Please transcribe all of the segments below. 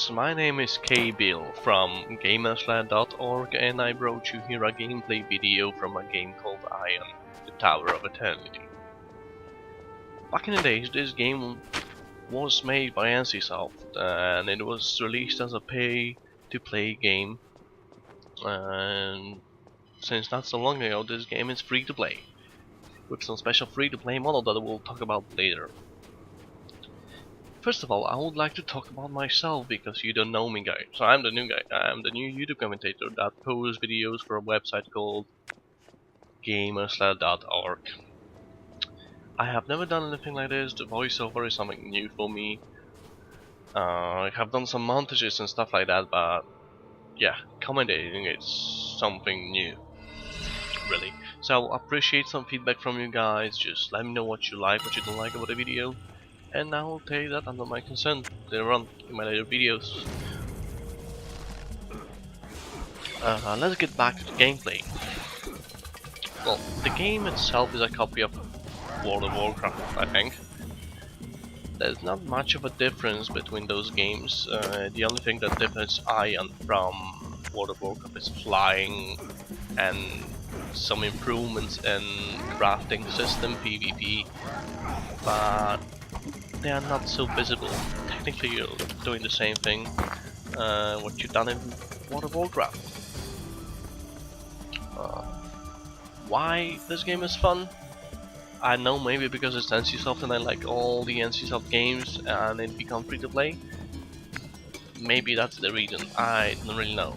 guys, my name is kBill from gamerslair.org and I brought you here a gameplay video from a game called Aion, the Tower of Eternity. Back in the days, this game was made by NCSoft and it was released as a pay-to-play game, and since not so long ago this game is free to play, with some special free-to-play model that we'll talk about later. First of all, I would like to talk about myself because you don't know me, guys. So I'm the new guy. I'm the new YouTube commentator that posts videos for a website called gamerslair.org. I have never done anything like this. The voiceover is something new for me. I have done some montages and stuff like that, but yeah, commentating is something new, really. So I appreciate some feedback from you guys. Just let me know what you like, what you don't like about the video, and I will take that under my consent later on in my later videos. Let's get back to the gameplay. Well, the game itself is a copy of World of Warcraft, I think. There's not much of a difference between those games. The only thing that differs Aion from World of Warcraft is flying and some improvements in crafting system, PvP, but they are not so visible. Technically you're doing the same thing what you've done in World of Warcraft. Why this game is fun? I know, maybe because it's NCSoft and I like all the NCSoft games and it become free to play. Maybe that's the reason, I don't really know.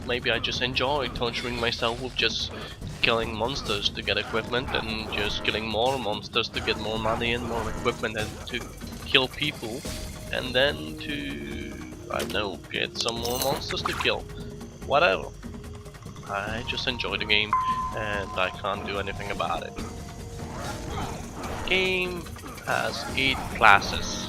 Maybe I just enjoy torturing myself with just killing monsters to get equipment and just killing more monsters to get more money and more equipment and to kill people and then to, I don't know, get some more monsters to kill. Whatever. I just enjoy the game and I can't do anything about it. Game has 8 classes.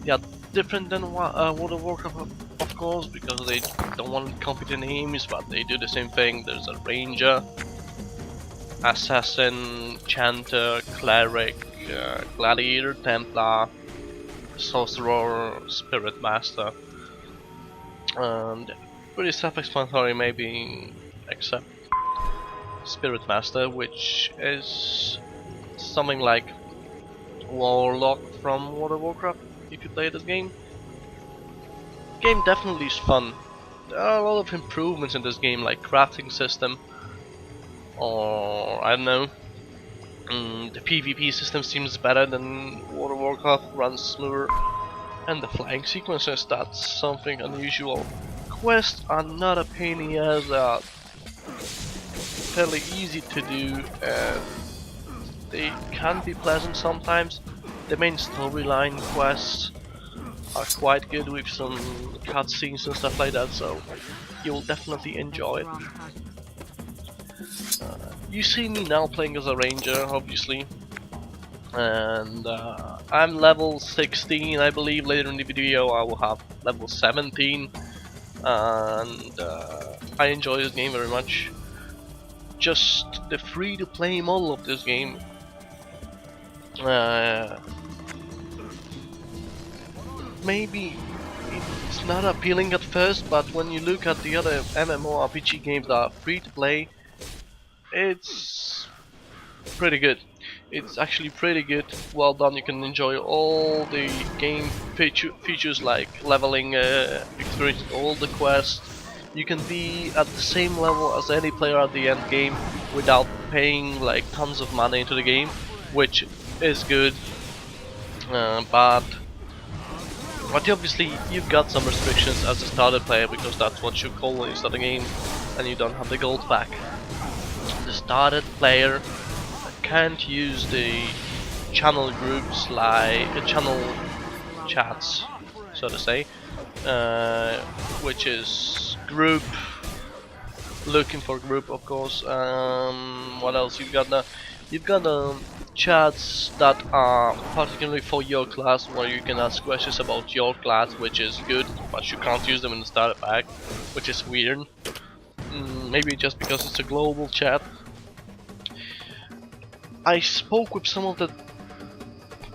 They are different than World of Warcraft, of course, because they don't want to copy the names, but they do the same thing. There's a ranger, assassin, chanter, cleric, gladiator, templar, sorcerer, spirit master, and pretty self-explanatory maybe, except spirit master, which is something like warlock from World of Warcraft if you play this game. Game definitely is fun. There are a lot of improvements in this game, like crafting system, or I don't know, the PvP system seems better than World of Warcraft, runs smoother, and the flying sequences, that's something unusual. Quests are not a pain in the ass, they are fairly easy to do and they can be pleasant sometimes. The main storyline quests are quite good with some cutscenes and stuff like that, so you'll definitely enjoy it. You see me now playing as a ranger, obviously, and I'm level 16, I believe. Later in the video I will have level 17, and I enjoy this game very much. Just the free-to-play model of this game maybe it's not appealing at first, but when you look at the other MMORPG games that are free to play, it's pretty good. It's actually pretty good, well done. You can enjoy all the game features like leveling, experiencing all the quests. You can be at the same level as any player at the end game without paying like tons of money into the game, which is good, but obviously you've got some restrictions as a starter player, because that's what you call when you start a game and you don't have the gold pack. The started player can't use the channel groups, like channel chats, so to say, which is group, looking for group, of course. What else you've got? You've got chats that are particularly for your class, where you can ask questions about your class, which is good, but you can't use them in the starter pack, which is weird. Maybe just because it's a global chat. I spoke with some of the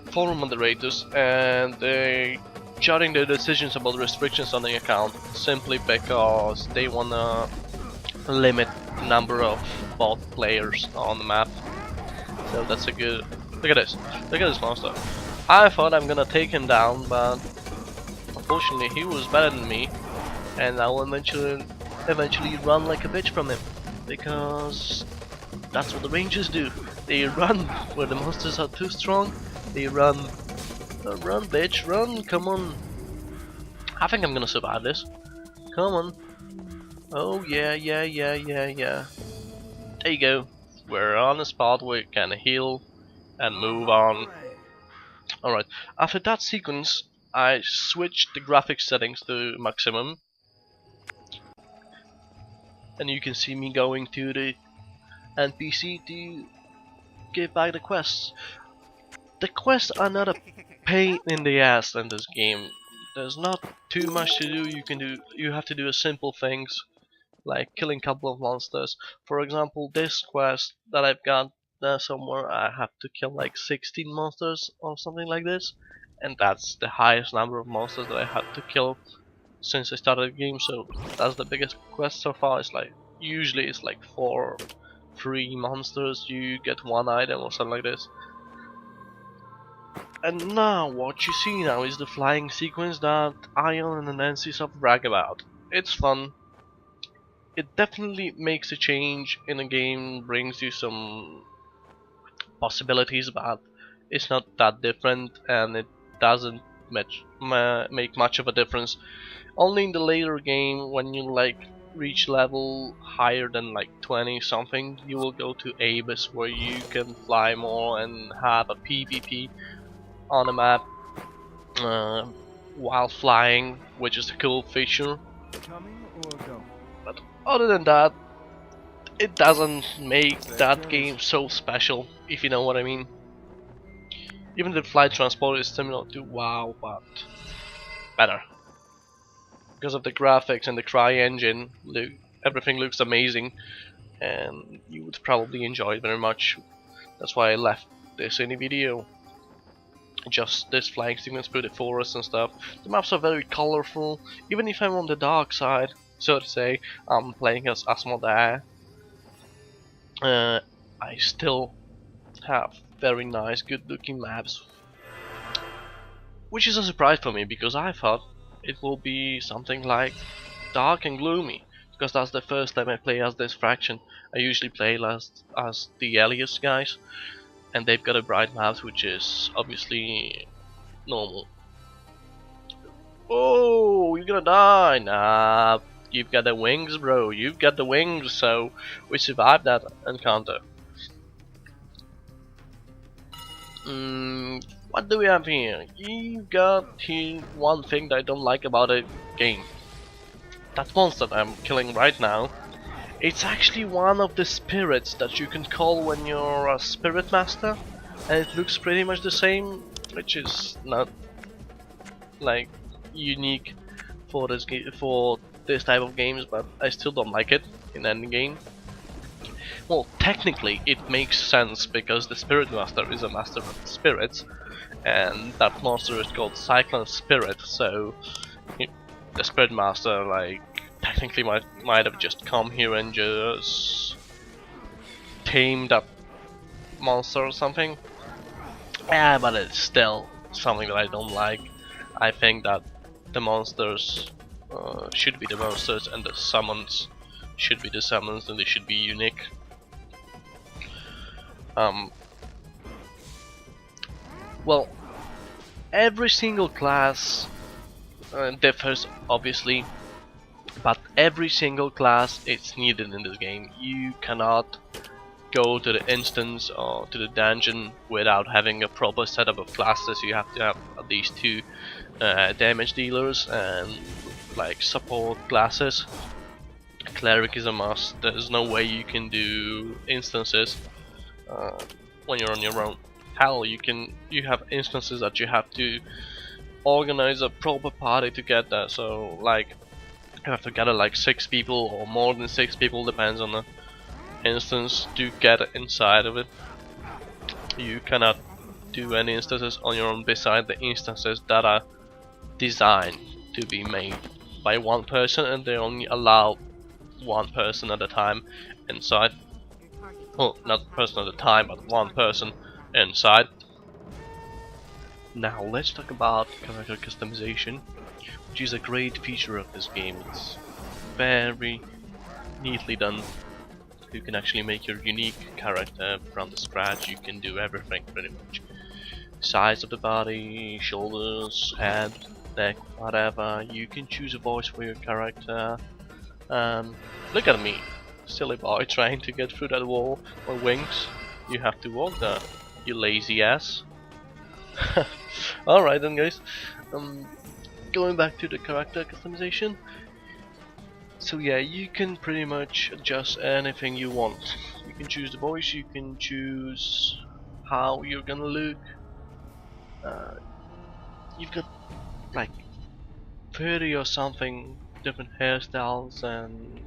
forum moderators, and they shouting their decisions about restrictions on the account simply because they wanna limit the number of bot players on the map. So that's a good. Look at this. Look at this monster. I thought I'm gonna take him down, but unfortunately he was better than me, and I will eventually run like a bitch from him, because that's what the rangers do. They run where the monsters are too strong. They run. Run, bitch, run! Come on. I think I'm gonna survive this. Come on. Oh yeah. There you go. We're on a spot where we can heal and move on. Alright, after that sequence, I switched the graphics settings to maximum. And you can see me going to the NPC to give back the quests. The quests are not a pain in the ass in this game. There's not too much to do. You have to do simple things like killing a couple of monsters. For example, this quest that I've got there somewhere, I have to kill like 16 monsters or something like this, and that's the highest number of monsters that I had to kill since I started the game. So that's the biggest quest so far. It's like usually it's like 3 monsters, you get 1 item or something like this. And now what you see now is the flying sequence that Aion and Nancy brag about. It's fun. It definitely makes a change in a game, brings you some possibilities, but it's not that different, and it doesn't make much of a difference. Only in the later game, when you like reach level higher than like 20 something, you will go to Abyss, where you can fly more and have a PvP on the map while flying, which is a cool feature. But other than that, it doesn't make that game so special, if you know what I mean. Even the flight transport is similar to WoW, but better. Because of the graphics and the CryEngine, everything looks amazing, and you would probably enjoy it very much. That's why I left this in the video. Just this flying sequence through the forest and stuff. The maps are very colorful, even if I'm on the dark side, so to say. I'm playing as Asmodee. I still have very nice, good looking maps, which is a surprise for me, because I thought it will be something like dark and gloomy, because that's the first time I play as this faction. I usually play as the Elias guys, and they've got a bright map, which is obviously normal. Oh, you're gonna die! Nah, you've got the wings, bro. You've got the wings, so we survived that encounter. What do we have here? You've got here one thing that I don't like about the game. That monster that I'm killing right now, it's actually one of the spirits that you can call when you're a spirit master, and it looks pretty much the same, which is not like unique for this type of games, but I still don't like it in any game. Well, technically it makes sense, because the Spirit Master is a master of spirits, and that monster is called Cyclone Spirit, so the Spirit Master, like, technically might have just come here and just tamed that monster or something. Yeah, but it's still something that I don't like. I think that the monsters should be the monsters, and the summons should be the summons, and they should be unique. Well, every single class differs, obviously, but every single class is needed in this game. You cannot go to the instance or to the dungeon without having a proper setup of classes. You have to have at least 2 damage dealers and like support classes. Cleric is a must. There's no way you can do instances when you're on your own. Hell, you have instances that you have to organize a proper party to get that. So like you have to gather like 6 people or more than 6 people, depends on the instance, to get inside of it. You cannot do any instances on your own beside the instances that are designed to be made by one person, and they only allow one person at a time inside. Well, not person at a time, but one person inside. Now let's talk about character customization, which is a great feature of this game. It's very neatly done. You can actually make your unique character from the scratch. You can do everything pretty much. Size of the body, shoulders, head, neck, whatever. You can choose a voice for your character. Look at me, silly boy trying to get through that wall on wings. You have to walk there, you lazy ass. Alright then guys, going back to the character customization. So yeah, you can pretty much adjust anything you want. You can choose the voice, you can choose how you're gonna look. You've got like 30 or something different hairstyles and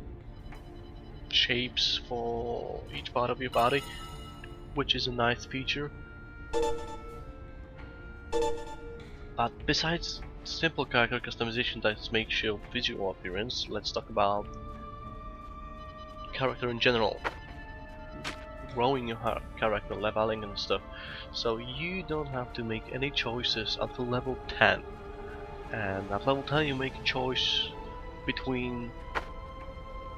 shapes for each part of your body, which is a nice feature. But besides simple character customization that makes your visual appearance, let's talk about character in general. Growing your character, leveling and stuff. So you don't have to make any choices until level 10. And at level 10 you make a choice between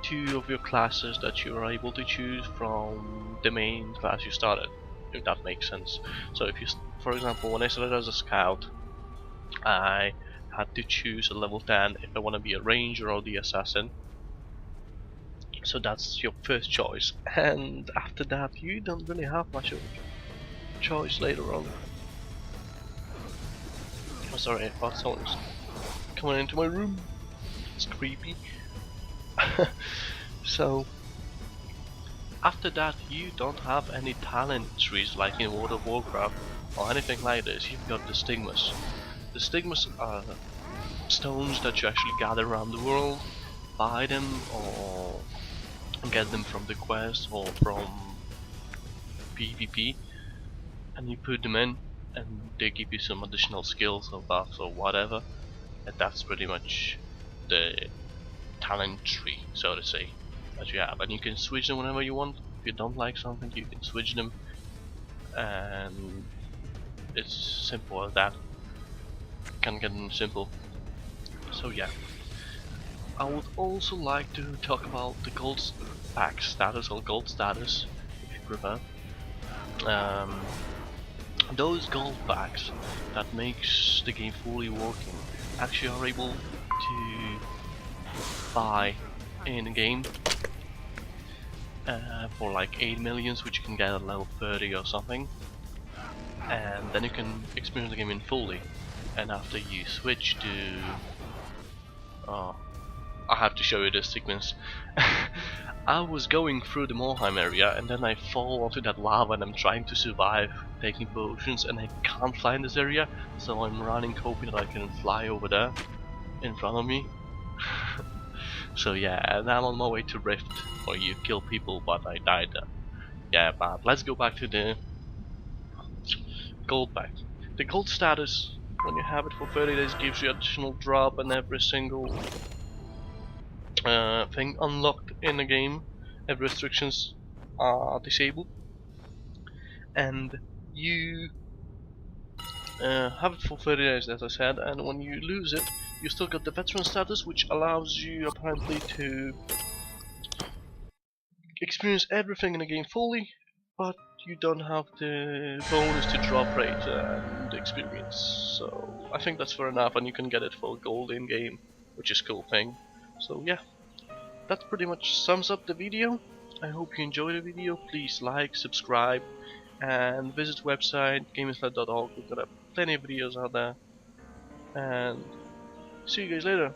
two of your classes that you are able to choose from the main class you started, if that makes sense. So if you, for example, when I started as a scout, I had to choose a level 10 if I want to be a ranger or the assassin. So that's your first choice, and after that you don't really have much of a choice later on. Oh, sorry, I thought someone was coming into my room. It's creepy. So after that you don't have any talent trees like in World of Warcraft or anything like this. You've got the stigmas. The stigmas are stones that you actually gather around the world, buy them or get them from the quest or from PvP, and you put them in and they give you some additional skills or buffs or whatever, and that's pretty much the talent tree, so to say, that you have. And you can switch them whenever you want. If you don't like something, you can switch them, and it's simple as that. Can get them simple. So yeah, I would also like to talk about the gold pack status or gold status, if you prefer. Those gold packs that makes the game fully working actually are able to buy in the game for like 8 millions, which you can get at level 30 or something, and then you can experience the game in fully. And after you switch to I have to show you this sequence. I was going through the Morheim area and then I fall onto that lava and I'm trying to survive taking potions and I can't fly in this area, so I'm running hoping that I can fly over there in front of me. So yeah, and I'm on my way to Rift where you kill people, but I died there. Yeah, but let's go back to the gold pack. The gold status, when you have it for 30 days, gives you additional drop and every single thing unlocked in the game. Every restrictions are disabled, and you have it for 30 days, as I said. And when you lose it, you still got the veteran status, which allows you apparently to experience everything in the game fully, but you don't have the bonus to drop rate and experience. So I think that's fair enough, and you can get it for gold in game, which is a cool thing. So yeah, that pretty much sums up the video. I hope you enjoyed the video. Please like, subscribe, and visit the website gamerslair.org. We've got plenty of videos out there, and see you guys later.